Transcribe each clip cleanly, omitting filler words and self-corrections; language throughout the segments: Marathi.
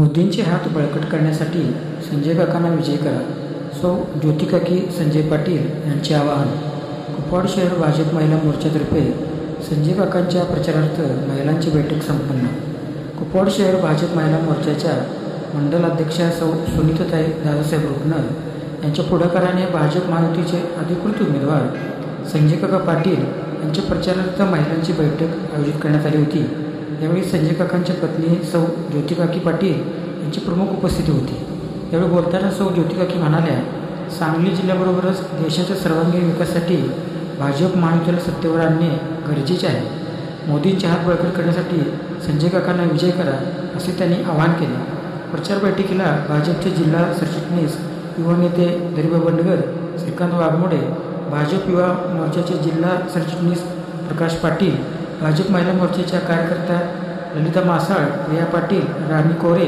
मोदींचे हात बळकट करण्यासाठी संजय काकांना विजयी करा, सौ ज्योतिकाकी संजय पाटील यांचे आवाहन. कुपवाड शहर भाजप महिला मोर्चातर्फे संजय काकांच्या प्रचारार्थ महिलांची बैठक संपन्न. कुपवाड शहर भाजप महिला मोर्चाच्या मंडल अध्यक्षा सौ सुनीताताई दादासाहेब रुपनर यांच्या पुढाकाराने भाजप महायुतीचे अधिकृत उमेदवार संजय काका पाटील यांच्या प्रचारार्थ महिलांची बैठक आयोजित करण्यात आली होती. यावेळी संजय काकांच्या पत्नी सौ ज्योतिकाकी पाटील यांची प्रमुख उपस्थिती होती. यावेळी बोलताना सौ ज्योतिकाकी म्हणाल्या, सांगली जिल्ह्याबरोबरच देशाच्या सर्वांगीण विकासासाठी भाजप महायुतीला सत्तेवर आणणे गरजेचे आहे. मोदींचे हात बळकट करण्यासाठी संजय काकांना विजय करा, असे त्यांनी आवाहन केले. प्रचार बैठकीला भाजपचे जिल्हा सरचिटणीस युवा नेते दरिबा बंडगर, श्रीकांत वाघमोडे, भाजप युवा मोर्चाचे जिल्हा सरचिटणीस प्रकाश पाटील, भाजप महिला मोर्चाच्या कार्यकर्त्या ललिता मासाळ, रिया पाटील, राणी कोरे,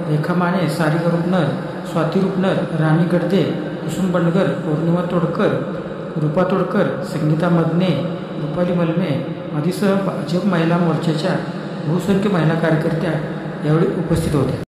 रेखा माने, सारिका रुपनर, स्वाती रुपनर, राणी गडदे, कुसुम बंडगर, पौर्णिमा तोडकर, रूपा तोडकर, संगीता मदने, रुपाली मलमे आदीसह भाजप महिला मोर्चाच्या बहुसंख्य महिला कार्यकर्त्या यावेळी उपस्थित होत्या.